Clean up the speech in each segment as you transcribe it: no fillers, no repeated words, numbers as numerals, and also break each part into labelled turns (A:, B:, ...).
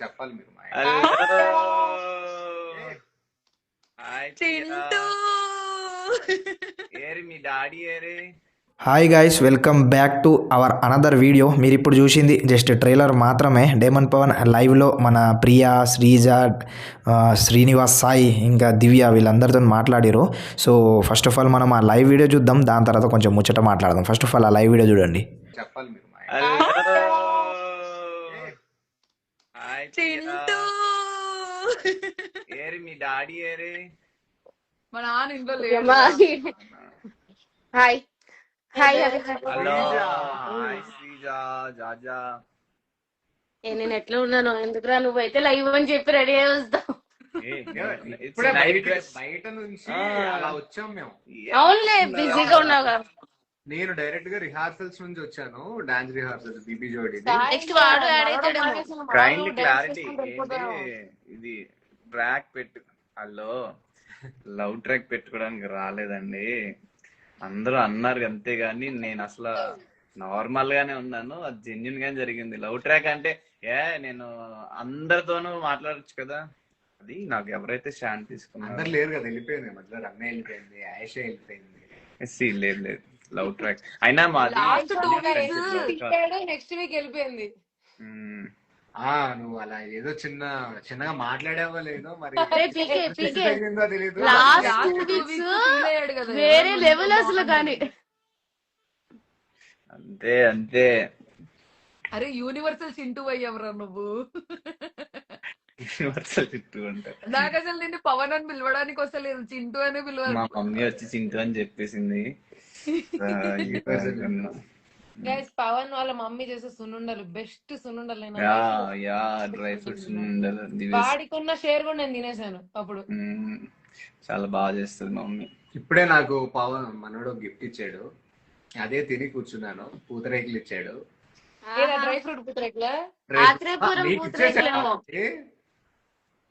A: చెప్పాలి మీరు మా
B: hello hi Priya
C: Chintu
B: eri me daddy eri
D: hi guys, welcome back to our another video. మీరు ఇప్పుడు చూసింది జస్ట్ ట్రైలర్ మాత్రమే. డేమన్ పవన్ లైవ్లో మన ప్రియా, శ్రీజ, శ్రీనివాస్, సాయి ఇంకా దివ్య వీళ్ళందరితో మాట్లాడారు. సో ఫస్ట్ ఆఫ్ ఆల్ మనం ఆ లైవ్ వీడియో చూద్దాం, దాని తర్వాత కొంచెం ముచ్చట మాట్లాడదాం. ఫస్ట్ ఆఫ్ ఆల్ ఆ లైవ్ వీడియో చూడండి.
A: చెప్పాలి మీరు మా
B: హలో హాయ్ ప్రియా
C: చింటూ
B: ఏరి మీ డాడీ ఏరి
C: మా నాన్న ఇంట్లో లేదు.
E: Hi hi
B: hello hi Sreeja జాజా
E: నేను ఎట్లా ఉన్నాను? ఎందుకురా నువ్వైతే లైవ్ అని చెప్పి రెడీ అయ్యి వస్తావు.
A: ఇప్పుడే బయట నుంచి అలా వచ్చాం మేము.
E: అవునులే, బిజీగా ఉన్నావు కదా.
A: నేను డైరెక్ట్ గా రిహార్సల్స్ నుంచి వచ్చాను, డాన్స్ రిహార్సల్స్ బీబీ జోడి.
E: నెక్స్ట్ వాడు యాడ్ అవుతాడేమో.
B: కైండ్లీ క్లారిటీ ఇది ట్రాక్ పెట్టు. హలో లవ్ ట్రాక్ పెట్టుకోవడానికి రాలేదండి, అందరూ అన్నారు అంతేగాని నేను అసలు నార్మల్ గానే ఉన్నాను. అది జెన్యున్ గానే జరిగింది. లవ్ ట్రాక్ అంటే నేను అందరితోనూ మాట్లాడచ్చు కదా. అది నాకు ఎవరైతే స్టాండ్ తీసుకున్నారు
A: అందరు లేరు కదా, వెళ్ళిపోయింది మధ్యలో. రమ్య వెళ్ళిపోయింది, ఆయేష వెళ్ళిపోయింది.
B: లేదు లవ్ ట్రాక్ అయినా మాది
F: నెక్స్ట్ వీక్ వెళ్ళిపోయింది.
A: నువ్వు అలా ఏదో చిన్నగా మాట్లాడావో లేదో మరి తెలీదు.
E: వేరే లెవెల్ అసలు. కానీ
B: అంతే అంతే.
C: అరే యూనివర్సల్ చింటూ అయ్యవరా నువ్వు.
B: యూనివర్సల్ చింటూ అంటే
C: నాకు అసలు నిన్ను పవన్ అని పిలవడానికి వస్తలేదు, చింటూ అని పిలవాలి.
B: మా మమ్మీ వచ్చి చింటూ అని చెప్పేసింది.
F: గైస్, పవన్ వాళ్ళ మమ్మీ చేసే సున్నుండలు బెస్ట్ సున్నుండలు.
B: డ్రై ఫ్రూట్స్
F: వాడికున్న షేర్ కూడా నేను తినేసాను అప్పుడు.
B: చాలా బాగా చేస్తుంది మా మమ్మీ.
A: ఇప్పుడే నాకు పవన్ మనోడు గిఫ్ట్ ఇచ్చాడు, అదే తిని కూర్చున్నాను. పూతరేకులు ఇచ్చాడు.
F: డ్రై ఫ్రూట్ పూతరేకులా?
E: ఆత్రేయపురం పూతరేకులేమో.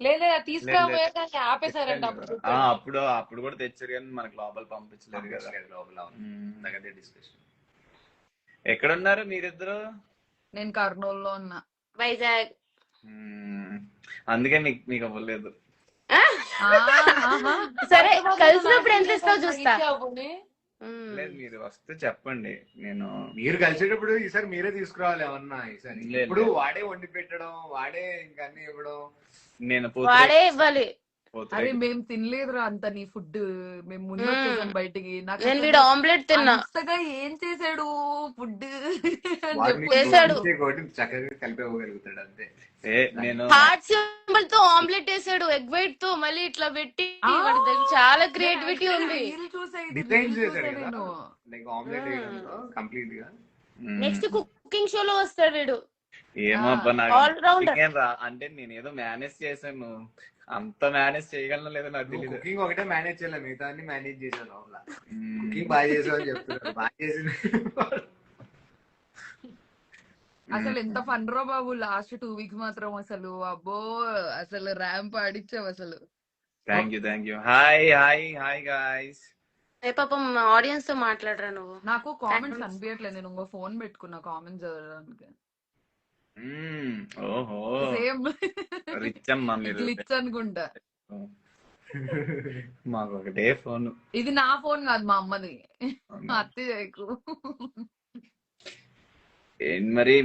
F: లేదా తీసుకురాబోయే కానీ ఆపేశారంట.
B: అప్పుడు కూడా తెచ్చారు కానీ మనకు లోపల పంపించలేదు కదా. లోపల డిస్కషన్. ఎక్కడున్నారు మీరిద్దరు?
C: నేను కర్నూలులో ఉన్నా.
E: వైజాగ్.
B: అందుకే మీకు అవ్వలేదు.
E: సరే, కలిసినప్పుడు ఎంత ఇస్తావు చూస్తా.
B: లేదు మీరు వస్తే చెప్పండి.
A: మీరు కలిసేటప్పుడు ఈసారి మీరే తీసుకురావాలి ఏమన్నా. ఈసారి ఇప్పుడు వాడే వండి పెట్టడం, వాడే ఇంకా అన్ని ఇవ్వడం.
B: నేను
E: వాడే ఇవ్వాలి.
C: అరే మేము తినలేదురా అంత నీ ఫుడ్. మేము ముందు వచ్చేసాం బయటికి.
E: నేను వీడు ఆమ్లెట్ తిన్నా.
C: అంతగా ఏం చేసాడు ఫుడ్
E: చేశాడు.
A: చక్కగా కలిపి ఇవ్వగలుగుతాడు అంతే.
B: నేను
E: హార్ట్ సింబల్ తో ఆమ్లెట్ వేసాడు, ఎగ్ వైట్ తో మళ్ళీ ఇట్లా పెట్టి. చాలా క్రియేటివిటీ ఉంది.
A: డిజైన్ చేశాడు కదా, లైక్ ఆమ్లెట్ కంప్లీట్ గా.
E: నెక్స్ట్ కుకింగ్ షోలో వస్తాడు వీడు.
B: ఏమబ్బా
E: ఆల్ రౌండర్.
B: అంటే నేను ఏదో మేనేజ్ చేశాను, అంత మేనేజ్ చేయగలను లేదో నాకు తెలియదు.
A: కుకింగ్ ఒకటే మేనేజ్ చేయలేదు, మిగతా అన్ని మేనేజ్ చేశాను. లోపల కుకింగ్ బాగా చేసావు అని చెప్తున్నారు. బాగా చేసింది
C: అసలు ఎంత ఫన్ రో బాబు. లాస్ట్ 2 వీక్స్ మాత్రం అసలు అబ్బో అసలు ర్యాంప్ ఆడిచ్చావు అసలు.
B: Thank you. Hi guys.
E: పాపం ఆడియన్స్ తో మాట్లాడరా నువ్వు.
C: నాకు కామెంట్స్ అనిపించట్లేదు, నేను ఇంకో ఫోన్ పెట్టుకున్నా కామెంట్స్ చదవడానికి.
B: ఓహో
C: సేమ్
B: రిచ్ అమ్మా మీరు.
C: గ్లిచ్ అనుకుంటా.
B: మాకు ఒకటే ఫోన్.
C: ఇది నా ఫోన్ కాదు, మా అమ్మది. అత్తి చేయకు.
B: ఏంటి మరి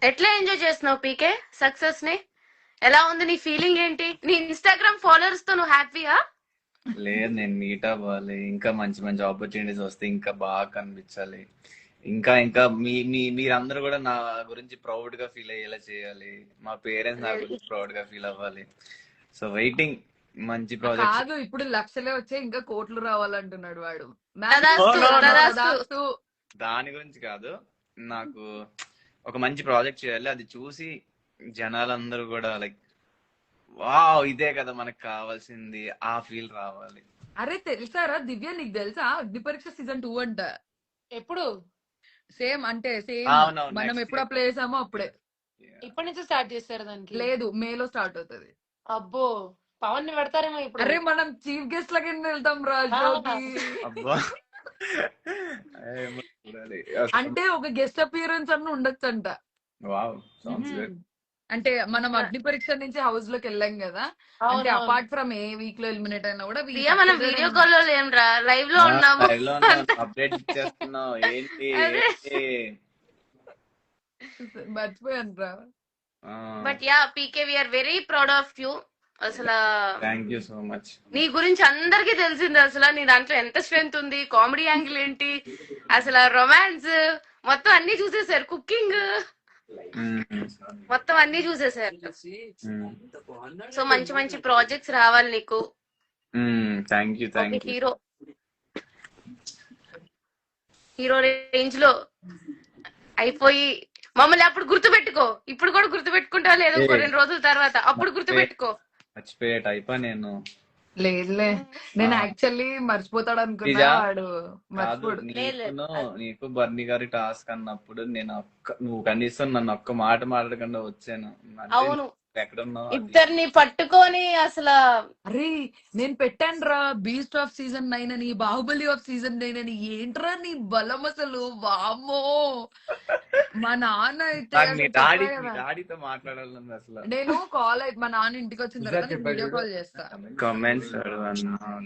E: ఎట్లా ఎంజాయ్ చేస్తున్నావు పీకే సక్సెస్ ని? ఎలా ఉంది నీ ఫీలింగ్? ఏంటి నీ ఇన్స్టాగ్రామ్ ఫాలోవర్స్ తో నువ్వు హ్యాపీయా?
B: లేదు, నేను మీట్ అవ్వాలి. ఇంకా మంచి మంచి ఆపర్చునిటీస్ వస్తే ఇంకా బాగా కనిపించాలి. ఇంకా మీరందరూ కూడా నా గురించి ప్రౌడ్ గా ఫీల్ అయ్యేలా చేయాలి. మా పేరెంట్స్ నా గురించి ప్రౌడ్ గా ఫీల్ అవ్వాలి. So waiting. మంచి ప్రాజెక్ట్
C: కాదు, ఇప్పుడు లక్షలే వచ్చాయి, ఇంకా కోట్లు రావాలంటున్నాడు వాడు.
B: దాని గురించి కాదు, నాకు ఒక మంచి ప్రాజెక్ట్ చేయాలి. అది చూసి జనాలందరూ కూడా లైక్ వావ్ ఇదే కదా మనకు కావాల్సింది, ఆ ఫీల్ రావాలి.
C: అరే తెలుసారా దివ్య, నీకు తెలుసా అగ్ని పరీక్ష సీజన్ 2 అంట.
F: ఎప్పుడు?
C: సేమ్ అంటే సేమ్
B: అవునవును,
C: మనం
B: next
C: ఎప్పుడు అప్లై చేసామో అప్పుడే.
F: ఇప్పటి నుంచి స్టార్ట్ చేస్తారు దానికి?
C: లేదు, మేలో స్టార్ట్ అవుతుంది.
F: అబ్బో, పవన్ ని పెడతారేమో ఇప్పుడు.
C: అరే మనం చీఫ్ గెస్ట్ లకి వెళ్తాం రాజోకి.
B: అబ్బా
C: అంటే ఒక గెస్ట్ అపియరెన్స్ అన్న ఉండొచ్చు అంట.
B: Wow sounds good.
C: అంటే మనం అగ్ని పరీక్ష నుంచి హౌస్ లోకి వెళ్ళాం కదా, అంటే
F: అవును
C: అపార్ట్ ఫ్రమ్ ఏ వీక్ లో ఎలిమినేట్ అయినా కూడా we
E: ప్రియా మనం
C: consider
E: వీడియో
C: in-
E: కాల్ లో లేమురా, లైవ్ లో ఉన్నాము.
B: లైవ్ లో అప్డేట్ ఇచ్చేస్తున్నావు ఏంటి
E: అదే.
B: ఏంటి?
C: మర్చిపోయాను రా.
E: But yeah PK we're very proud of you. అసలు
B: థ్యాంక్ యూ సో మచ్.
E: నీ గురించి అందరికీ తెలిసింది. అసలు నీ దాంట్లో ఎంత స్ట్రెంత్ ఉంది, కామెడీ యాంగిల్ ఏంటి, అసలు రొమాన్స్ మొత్తం అన్ని చూసేసారు, కుకింగ్ మొత్తం అన్ని చూసేసారు. సో మంచి మంచి ప్రాజెక్ట్స్ రావాలి నీకు.
B: Thank you thank you.
E: Hero range లో అయిపోయి మమ్మల్ని అప్పుడు గుర్తుపెట్టుకో. ఇప్పుడు కూడా గుర్తుపెట్టుకుంటా లేదో ఇంకో 2 రోజుల తర్వాత అప్పుడు గుర్తుపెట్టుకో.
B: మర్చిపోయేట అయిపో నేను.
C: లేదులే, నేను యాక్చువల్లీ మర్చిపోతాడు అనుకున్నా,
B: నిజా?
C: వాడు
B: కాదు
C: మర్చిపోడు.
B: నీకు బర్నీ గారి టాస్క్ అన్నప్పుడు నేను నువ్వు కనీసం నన్ను ఒక్క మాట మాట్లాడకుండా వచ్చాను. అంటే
E: అవును,
B: నువ్వు ఎక్కడున్నావు?
E: ఇద్దరిని పట్టుకొని అసలు
C: అరే నేను పెట్టాను రా బీస్ట్ ఆఫ్ సీజన్ 9 అని, బాహుబలి ఆఫ్ సీజన్ 9 అని. ఏంట్రా నీ బలం అసలు, వామ్మో. మా నాన్న అయితే
B: నాకు మీ
C: అసలు చెప్పా
B: మీ
C: కదా,
B: డాడీతో మాట్లాడాలని అసలు.
C: నేను కాల్ అయితే మా నాన్న ఇంటికి వచ్చిన తర్వాత
A: చెప్పాడు
C: వీడియో
A: చూడు.
C: కాల్ చేస్తా.
B: కామెంట్స్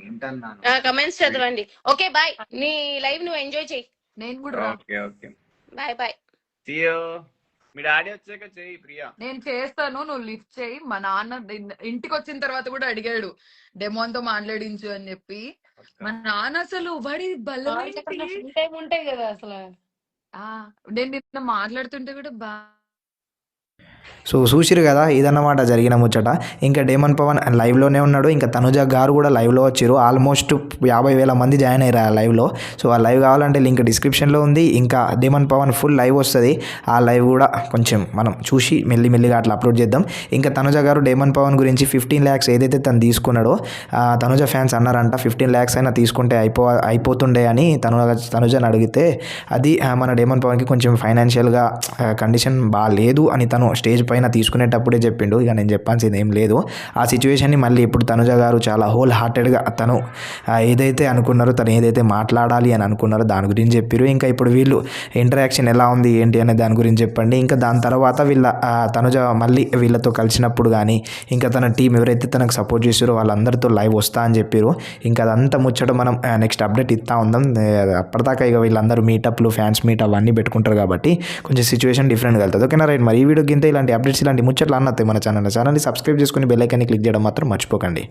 A: ఏంటన్నాను
E: కమెంట్స్ చదవండి. ఓకే బాయ్, నీ లైవ్ నువ్వు ఎంజాయ్ చెయ్యి.
C: నేను కూడా రా.
B: Okay okay
E: bye bye.
B: సియో. మీ డాడీ వచ్చాక చెయ్యి ప్రియా.
C: నేను చేస్తాను, నువ్వు లిఫ్ట్ చేయి. మా నాన్న ఇంటికి వచ్చిన తర్వాత కూడా అడిగాడు డెమోన్ తో మాట్లాడించు అని చెప్పి. మా నాన్న అసలు వాడి బలం ఏంటి?
F: ఫుల్ టైం ఉంటాయి కదా అసలు.
C: నేను నిన్న మాట్లాడుతుంటే కూడా
D: సో చూసిరు కదా, ఇదన్నమాట జరిగిన ముచ్చట. ఇంకా డేమన్ పవన్ లైవ్లోనే ఉన్నాడు, ఇంకా తనుజ గారు కూడా లైవ్లో వచ్చారు. ఆల్మోస్ట్ 50,000 మంది జాయిన్ అయ్యారు ఆ లైవ్లో. సో ఆ లైవ్ కావాలంటే లింక్ డిస్క్రిప్షన్లో ఉంది. ఇంకా డేమన్ పవన్ ఫుల్ లైవ్ వస్తుంది, ఆ లైవ్ కూడా కొంచెం మనం చూసి మెల్లిమెల్లిగా అట్లా అప్లోడ్ చేద్దాం. ఇంకా తనుజ గారు డేమన్ పవన్ గురించి 15 lakhs ఏదైతే తను తీసుకున్నాడో, తనుజ ఫ్యాన్స్ అన్నారంట 15 lakhs అయినా తీసుకుంటే అయిపోతుండే అని తనుజని అడిగితే, అది మన డేమన్ పవన్కి కొంచెం ఫైనాన్షియల్గా కండిషన్ బాగాలేదు అని తను స్టేజ్ పైన తీసుకునేటప్పుడే చెప్పిండు. ఇక నేను చెప్పాల్సింది ఏం లేదు. ఆ సిచ్యువేషన్ని మళ్ళీ ఇప్పుడు తనుజ గారు చాలా హోల్ హార్టెడ్గా తను ఏదైతే అనుకున్నారో, తను ఏదైతే మాట్లాడాలి అని అనుకున్నారో దాని గురించి చెప్పారు. ఇంకా ఇప్పుడు వీళ్ళు ఇంటరాక్షన్ ఎలా ఉంది ఏంటి అనే దాని గురించి చెప్పండి. ఇంకా దాని తర్వాత తనుజ మళ్ళీ వీళ్ళతో కలిసినప్పుడు కానీ, ఇంకా తన టీం ఎవరైతే తనకు సపోర్ట్ చేస్తారో వాళ్ళందరితో లైవ్ వస్తా అని చెప్పారు. ఇంకా అదంతా ముచ్చట మనం నెక్స్ట్ అప్డేట్ ఇస్తూ ఉందాం. అప్పటిదాకా ఇక వీళ్ళందరూ మీటప్లు, ఫ్యాన్స్ మీట్ అవన్నీ పెట్టుకుంటారు కాబట్టి కొంచెం సిచ్యువేషన్ డిఫరెంట్గా వెళ్తుంది. ఓకేనా రైట్. మరి ఈ వీడియో గింత ఇలాంటి అప్డేట్స్, ఇలాంటి ముచ్చట్లు అన్నది మన ఛానల్ని సబ్స్క్రైబ్ చేసుకుని బెల్ ఐకాన్ని క్లిక్ చేయడం మాత్రం మర్చిపోకండి.